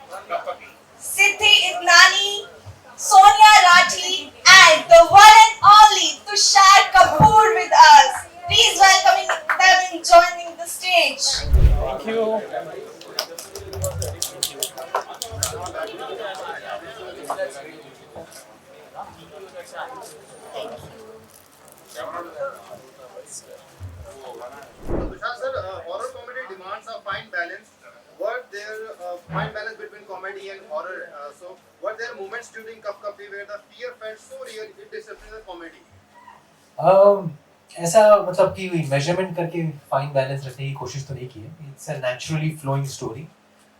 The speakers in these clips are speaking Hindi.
Siddhi Idnani, Sonia Rathi, and the one and only Tushar Kapoor with us. Please welcoming them in joining the stage. Thank you. Tushar sir, horror comedy demands a fine balance. Were there fine balance between comedy and horror? So, were there moments during Cup Kapi where the fear felt so real it disrupted the comedy? ऐसा मतलब कि मेजरमेंट करके फाइन बैलेंस रखने की कोशिश तो नहीं की है. It's a naturally flowing story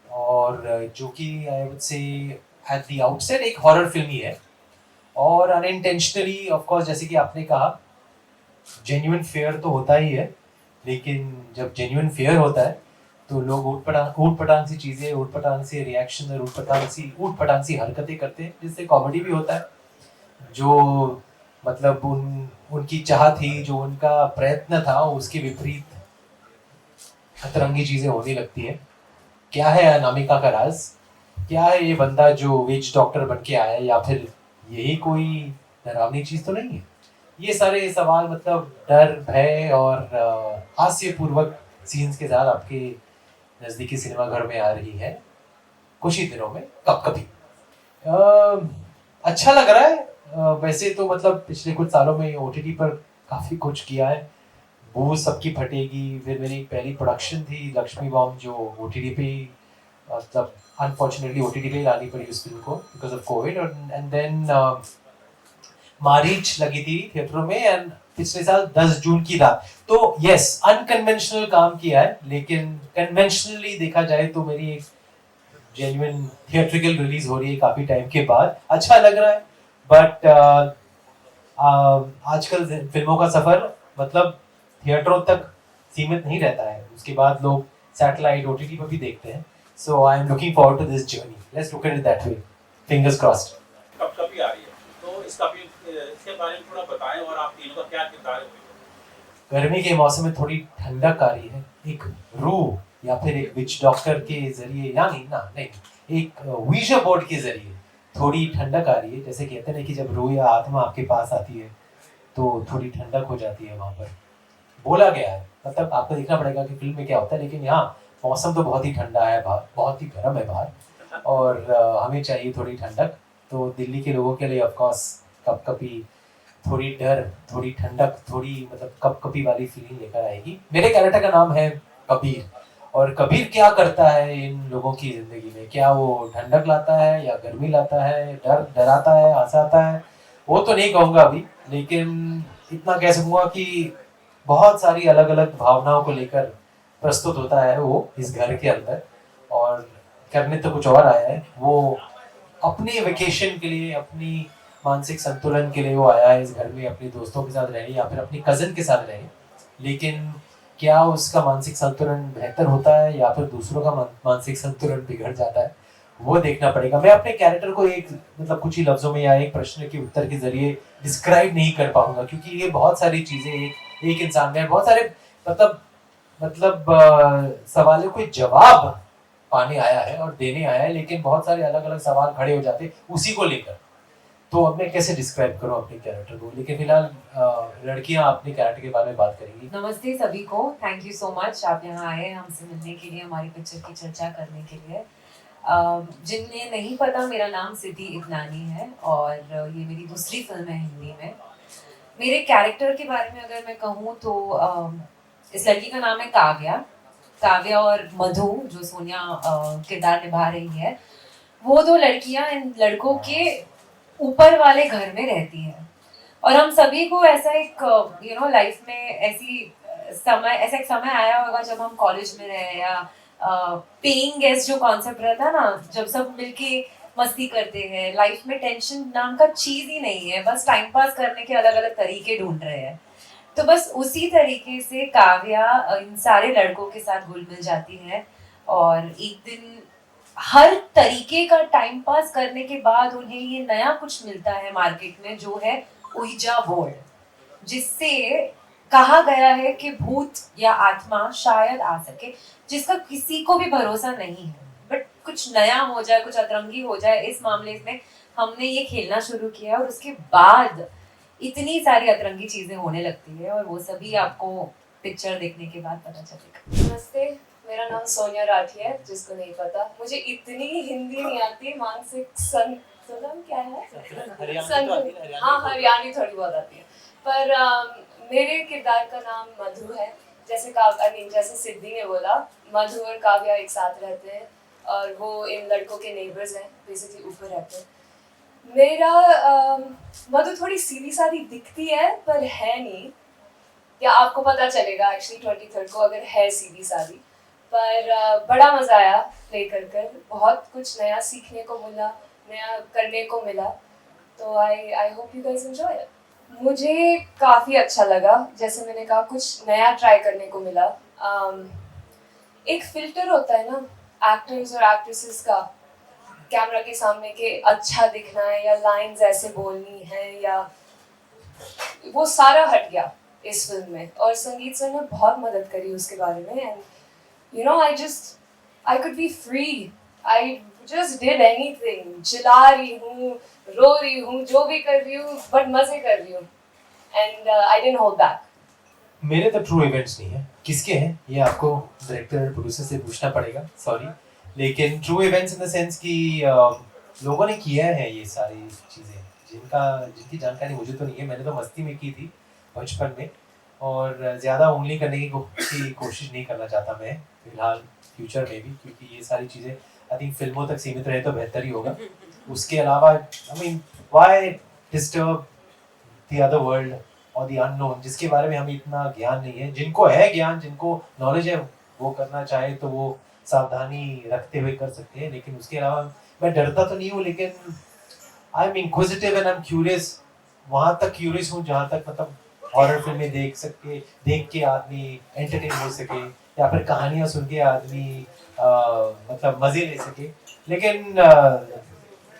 और जो कि I would say at the outset एक हॉरर फिल्म ही है और अनइंटेंशनली ऑफ कोर्स जैसे कि आपने कहा जेन्युइन फेयर तो होता ही है, लेकिन जब जेन्युइन फेयर होता है तो लोग ऊट पटांग सी चीज़ें, ऊट पटांग से रिएक्शन और ऊट पटांग सी हरकतें करते हैं, जिससे कॉमेडी भी होता है. जो मतलब उनकी चाह थी, जो उनका प्रयत्न था, उसके विपरीत अतरंगी चीज़ें होने लगती है. क्या है अनामिका का राज? क्या है ये बंदा जो विच डॉक्टर बन के आया है, या फिर यही कोई डरावनी चीज़ तो नहीं है? ये सारे सवाल मतलब डर, भय और हास्यपूर्वक सीन्स के साथ आपके नज़दीकी सिनेमा घर में आ रही है कुछ ही दिनों में कब कभी. अच्छा लग रहा है. वैसे तो मतलब पिछले कुछ सालों में ओटीटी पर काफ़ी कुछ किया है. वो सबकी फटेगी. फिर मेरी पहली प्रोडक्शन थी लक्ष्मी बॉम्ब, जो ओटीटी पे मतलब अनफॉर्चुनेटली ओटीटी पे ही लानी पड़ी उस फिल्म को because of Covid. And then Mareech लगी थी थिएटरों में एंड पिछले साल 10 जून की रात. तो यस, अनकन्वेंशनल काम किया है, लेकिन कन्वेंशनली देखा जाए तो मेरी एक जेन्युइन थिएट्रिकल रिलीज हो रही है काफी टाइम के बाद. अच्छा लग रहा है. बट आजकल फिल्मों का सफर मतलब थिएटरों तक सीमित नहीं रहता है. उसके बाद लोग सैटेलाइट ओटीटी पर भी देखते हैं. So I am looking forward to this journey. Let's look at it that way. Fingers crossed. कब कभी आ रही है, तो इसके बारे में थोड़ा बताएं और आप तीनों का क्या किरदार है? गर्मी के मौसम में थोड़ी ठंडक आ रही है. एक रूह या फिर एक विच डॉक्टर के जरिए, या नहीं, एक वीजा बोर्ड के जरिए थोड़ी ठंडक आ रही है. जैसे कहते हैं कि जब रूह या आत्मा आपके पास आती है तो थोड़ी ठंडक हो जाती है. वहाँ पर बोला गया है, मतलब आपको देखना पड़ेगा कि फिल्म में क्या होता है, लेकिन यहाँ मौसम तो बहुत ही ठंडा है बाहर, बहुत ही गर्म है बाहर, और हमें चाहिए थोड़ी ठंडक. तो दिल्ली के लोगों के लिए ऑफ कोर्स कप कपी थोड़ी डर, थोड़ी ठंडक, थोड़ी मतलब कप कपी वाली फीलिंग लेकर आएगी. मेरे कैरेक्टर का नाम है कबीर. और कबीर क्या करता है इन लोगों की जिंदगी में? क्या वो ठंडक लाता है या गर्मी लाता है, डराता है, हंसाता है? वो तो नहीं कहूँगा अभी, लेकिन इतना कह सकूँगा कि बहुत सारी अलग अलग भावनाओं को लेकर प्रस्तुत होता है वो इस घर के अंदर. और करने तो कुछ और आया है. वो अपने वेकेशन के लिए, अपनी मानसिक संतुलन के लिए वो आया है इस घर में, अपने दोस्तों के साथ रहने या फिर अपनी कज़न के साथ रहने. लेकिन क्या उसका मानसिक संतुलन बेहतर होता है या फिर दूसरों का मानसिक संतुलन बिगड़ जाता है, वो देखना पड़ेगा. मैं अपने कैरेक्टर को एक मतलब कुछ ही लफ्जों में या एक प्रश्न के उत्तर के जरिए डिस्क्राइब नहीं कर पाऊंगा, क्योंकि ये बहुत सारी चीजें एक इंसान में बहुत सारे मतलब सवालों के जवाब पाने आया है और देने आया है, लेकिन बहुत सारे अलग अलग सवाल खड़े हो जाते उसी को लेकर. तो अब मैं कैसे डिस्क्राइब करूं अपने कैरेक्टर को? लेकिन फिलहाल लड़कियां अपने कैरेक्टर के बारे में बात करेंगी. नमस्ते सभी को. थैंक यू सो मच आप यहाँ आए हमसे मिलने के लिए, हमारी पिक्चर की चर्चा करने के लिए. जिन्हें नहीं पता, मेरा नाम सिद्धि इदनानी है और ये मेरी दूसरी फिल्म है हिंदी में. मेरे कैरेक्टर के बारे में अगर मैं कहूँ तो इस लड़की का नाम है काव्या और मधु, जो सोनिया किरदार निभा रही है. वो दो लड़कियां इन लड़कों के ऊपर वाले घर में रहती हैं. और हम सभी को ऐसा एक लाइफ में ऐसा एक समय आया होगा जब हम कॉलेज में रहे, या पेइंग गेस्ट जो कॉन्सेप्ट रहता है ना, जब सब मिलके मस्ती करते हैं. लाइफ में टेंशन नाम का चीज ही नहीं है, बस टाइम पास करने के अलग अलग तरीके ढूंढ रहे हैं. तो बस उसी तरीके से काव्या इन सारे लड़कों के साथ घुल मिल जाती है. और एक दिन हर तरीके का टाइम पास करने के बाद उन्हें ये नया कुछ मिलता है मार्केट में, जो है उइजा बोर्ड, जिससे कहा गया है कि भूत या आत्मा शायद आ सके, जिसका किसी को भी भरोसा नहीं है. बट कुछ नया हो जाए, कुछ अतरंगी हो जाए, इस मामले में हमने ये खेलना शुरू किया और उसके बाद इतनी सारी अतरंगी चीजें होने लगती है और वो सभी आपको पिक्चर देखने के बाद पता चलेगा। नमस्ते, मेरा नाम सोनिया राठी है, जिसको नहीं पता। मुझे इतनी हिंदी नहीं आती, मानसिक संतुलन क्या है? हाँ, हरियाणी थोड़ी बहुत आती है, पर मेरे किरदार का नाम मधु है। जैसे सिद्धि ने बोला, मधु और काव्या एक साथ रहते हैं और वो इन लड़कों के नेबर्स हैं, बेसिकली ऊपर रहते हैं। मेरा मधु थोड़ी सीधी सादी दिखती है पर है नहीं, या आपको पता चलेगा एक्चुअली 23rd को अगर है सीधी सादी। पर बड़ा मज़ा आया प्ले कर, बहुत कुछ नया सीखने को मिला, नया करने को मिला, तो I hope you guys enjoy it. मुझे काफ़ी अच्छा लगा, जैसे मैंने कहा कुछ नया ट्राई करने को मिला। एक फिल्टर होता है ना एक्टर्स और एक्ट्रेसेस का, कैमरा के सामने के अच्छा दिखना है या लाइंस ऐसे बोलनी है, या वो सारा हट गया इस फिल्म में, और संगीत सर ने बहुत मदद करी उसके बारे में। And you know I could be free, I just did anything, चिल्ला रही हूँ, रो रही हूँ, जो भी कर रही हूँ, बट मजे कर रही हूँ, and I didn't hold back. मेरे तो ट्रू इवेंट्स नहीं है, किसके हैं ये आपको डायरेक्टर प्रोड्यूसर से पूछना पड़ेगा, सॉरी। लेकिन true events in the sense कि लोगों ने किया है ये सारी चीज़ें, जिनकी जानकारी मुझे तो नहीं है। मैंने तो मस्ती में की थी बचपन में, और ज़्यादा उंगली करने की कोशिश नहीं करना चाहता मैं फिलहाल फ्यूचर में भी, क्योंकि ये सारी चीज़ें आई थिंक फिल्मों तक सीमित रहे तो बेहतर ही होगा। उसके अलावा I mean why disturb the other world और द अननोन, जिसके बारे में हमें इतना ज्ञान नहीं है। जिनको है ज्ञान, जिनको नॉलेज है, वो करना चाहे तो वो सावधानी रखते हुए कर सकते हैं। लेकिन उसके अलावा मैं डरता तो नहीं हूँ, लेकिन I am inquisitive and I am curious. वहाँ तक क्यूरियस हूँ जहाँ तक मतलब हॉरर फिल्में देख के आदमी एंटरटेन हो सके, या फिर कहानियाँ सुन के आदमी मतलब मज़े ले सके। लेकिन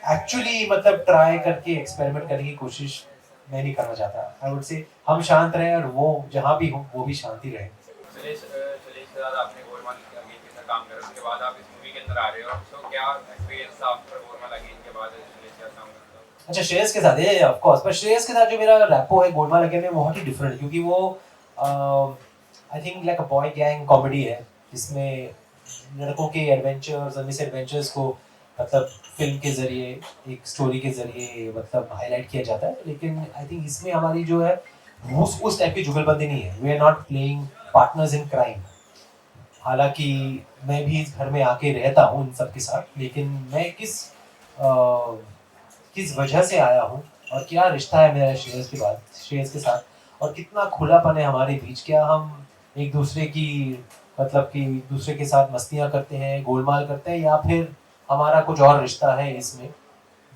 एक्चुअली मतलब ट्राई करके एक्सपेरिमेंट करने की कोशिश मैं नहीं करना चाहता। आई वुड से हम शांत रहें और वो जहाँ भी हो वो भी शांति रहे। चलेश के साथ आपने गोलमाल अगेन के साथ काम करा, उसके बाद आप इस मूवी के अंदर आ रहे हो, तो क्या एक्सपीरियंस था आपका गोलमाल अगेन के बाद चलेश के साथ काम करते हो? अच्छा, श्रेयस के साथ है ऑफ कोर्स, पर श्रेयस के साथ जो मेरा रैपो है गोलमाल अगेन में बहुत ही डिफरेंट है, क्योंकि वो I think like a boy gang comedy है, जिसमें लड़कों के एडवेंचर्स और मिस एडवेंचर्स को मतलब फिल्म के जरिए, एक स्टोरी के जरिए मतलब हाईलाइट किया जाता है। लेकिन आई थिंक इसमें हमारी जो है उस टाइप की जुगलबंदी नहीं है। We are not playing partners in crime. हालांकि मैं भी इस घर में आके रहता हूँ इन सब के साथ, लेकिन मैं किस वजह से आया हूँ और क्या रिश्ता है मेरा श्रेयस के साथ, और कितना खुलापन है हमारे बीच। क्या हम एक दूसरे की मतलब कि दूसरे के साथ मस्तियाँ करते हैं, गोलमाल करते हैं, या फिर हमारा कुछ और रिश्ता है इसमें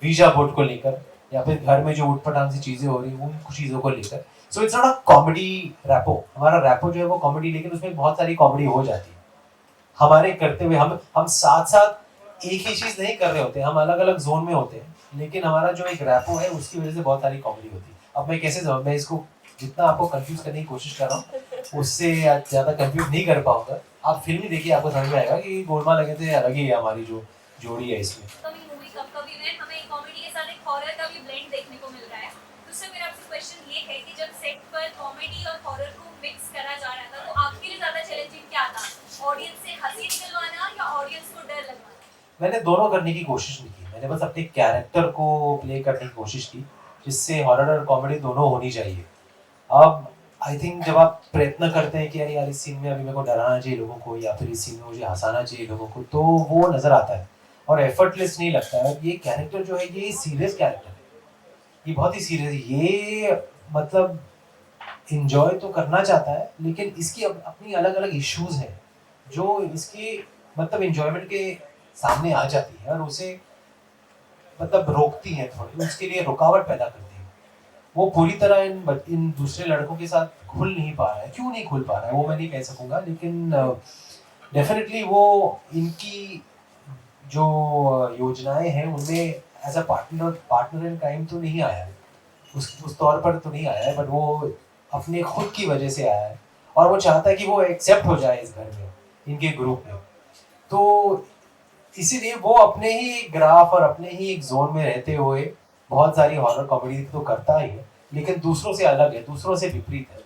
वीजा बोर्ड को लेकर, या फिर घर में जो उठपटांग सी चीज़ें हो रही हैं उन कुछ चीज़ों को लेकर। So it's not a comedy rapport. हमारा रैपो जो है वो कॉमेडी, लेकिन उसमें बहुत सारी कॉमेडी हो जाती है हमारे करते हुए। हम साथ साथ एक ही चीज़ नहीं कर रहे होते, हम अलग अलग जोन में होते हैं, लेकिन हमारा जो एक रैपो है उसकी वजह से बहुत सारी कॉमेडी होती है। अब मैं कैसे जाऊँ, मैं इसको जितना आपको कंफ्यूज करने की कोशिश कर रहा हूँ उससे ज़्यादा कंफ्यूज नहीं कर पाऊंगा। आप फिल्म ही देखिए, आपको समझ में आएगा कि गोलमाल लगे थे अलग ही है हमारी जो जोड़ी है इसमें। मूवी कभी में हमें कॉमेडी के साथ एक हॉरर का भी ब्लेंड देखने को मिल रहा है। उससे मेरा आपसे क्वेश्चन ये है कि जब सेट पर कॉमेडी और हॉरर को मिक्स करा जा रहा था, तो आपके लिए ज़्यादा चैलेंजिंग क्या था? ऑडियंस से हंसी निकलवाना या ऑडियंस को डर लगवाना? मैंने दोनों करने की कोशिश नहीं की। मैंने बस अपने कैरेक्टर को प्ले करने की कोशिश की, जिससे हॉरर और कॉमेडी दोनों होनी चाहिए। अब आई थिंक जब आप प्रयत्न करते हैं कि यार इस सीन में अभी मेरे को डराना चाहिए लोगों को, या फिर इस सीन में मुझे हंसाना चाहिए लोगों को, तो वो नज़र आता है और एफर्टलेस नहीं लगता है। ये कैरेक्टर जो है ये सीरियस कैरेक्टर है, ये बहुत ही सीरियस है। ये मतलब इंजॉय तो करना चाहता है, लेकिन इसकी अपनी अलग अलग इश्यूज हैं जो इसके मतलब इंजॉयमेंट के सामने आ जाती है और उसे मतलब रोकती है, थोड़ी उसके लिए रुकावट पैदा करती है। वो पूरी तरह इन दूसरे लड़कों के साथ खुल नहीं पा रहा है। क्यों नहीं खुल पा रहा है वो मैं नहीं कह सकूंगा, लेकिन डेफिनेटली वो इनकी जो योजनाएं हैं उनमें as a partner in crime तो नहीं आया है, उस तौर पर तो नहीं आया है, बट वो अपने खुद की वजह से आया है और वो चाहता है कि वो एक्सेप्ट हो जाए इस घर में, इनके ग्रुप में। तो इसीलिए वो अपने ही ग्राफ और अपने ही एक जोन में रहते हुए बहुत सारी हॉरर कॉमेडी तो करता ही है, लेकिन दूसरों से अलग है, दूसरों से विपरीत है।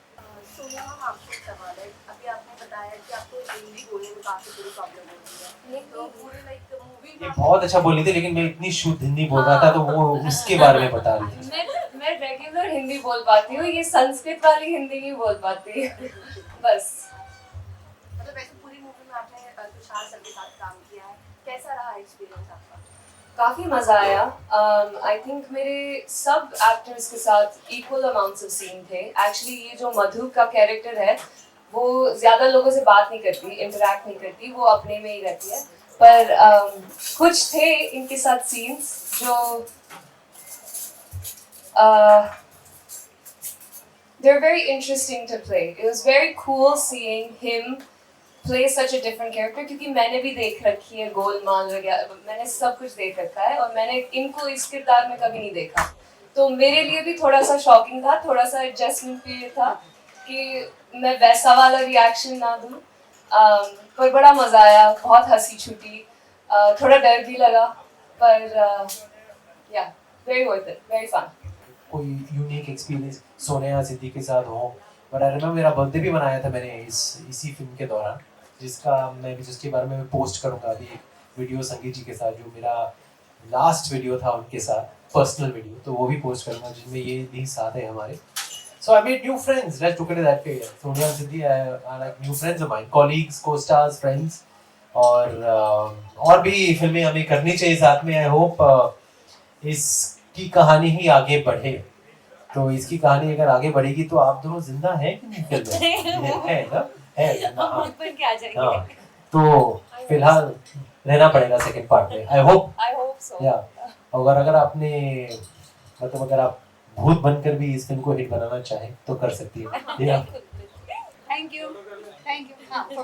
सोनिया मैम, आपसे एक सवाल है। अभी आपने बताया कि आपको हिंदी बोलने में काफी बड़ी प्रॉब्लम होती है, तो पूरे लाइक मूवी ये बहुत अच्छा बोल रही थी, लेकिन मैं इतनी शुद्ध हिंदी बोल रहा था तो वो उसके बारे में बता रही थी। मैं रेगुलर हिंदी बोल पाती हूँ, ये संस्कृत वाली हिंदी नहीं बोल पाती बस। मतलब वैसे पूरी मूवी में आपने तुषार सर के साथ काम किया है, कैसा रहा एक्सपीरियंस आपका? काफ़ी मज़ा आया। आई थिंक मेरे सब एक्टर्स के साथ इक्वल अमाउंट्स ऑफ सीन थे। एक्चुअली ये जो मधु का कैरेक्टर है वो ज़्यादा लोगों से बात नहीं करती, इंटरेक्ट नहीं करती, वो अपने में ही रहती है। पर कुछ थे इनके साथ सीन्स जो they're very interesting to play. It was very cool seeing him play such a different character, क्योंकि मैंने भी देख रखी है गोलमाल वगैरह, मैंने सब कुछ देख रखा है और मैंने इनको इस किरदार में कभी नहीं देखा, तो मेरे लिए भी थोड़ा सा शॉकिंग था, थोड़ा सा एडजस्टमेंट पीरियड था कि मैं वैसा वाला रिएक्शन ना दूँ। पर बड़ा मज़ा आया, बहुत हंसी छूटी, थोड़ा डर भी लगा, पर या very worth it, very fun. कोई यूनिक एक्सपीरियंस सोनिया सिद्दीकी के साथ हो? बट आई रिमेम्बर मेरा बर्थडे भी मनाया था मैंने इसी फिल्म के दौरान, जिसके बारे में मैं पोस्ट करूंगा अभी एक वीडियो संगीत जी के साथ, जो मेरा लास्ट वीडियो था उनके साथ, पर्सनल वीडियो, तो वो भी पोस्ट करूंगा जिसमें ये भी साथ है हमारे। So I made new friends, let's look at that way. Sonia Siddi are like new friends of mine, colleagues, co-stars, friends, और भी फिल्में हमें करनी चाहिए साथ में। आई होप इसकी कहानी ही आगे बढ़े, तो इसकी कहानी अगर आगे बढ़ेगी तो आप दोनों जिंदा हैं कि नहीं फिल्म में? है ना, है जिंदा, हाँ। हाँ, तो फिलहाल रहना पड़ेगा सेकंड पार्ट में, आई होप सो। या अगर आपने मतलब अगर आप भूत बनकर भी इस फिल्म को हिट बनाना चाहें तो कर सकती है। Thank you.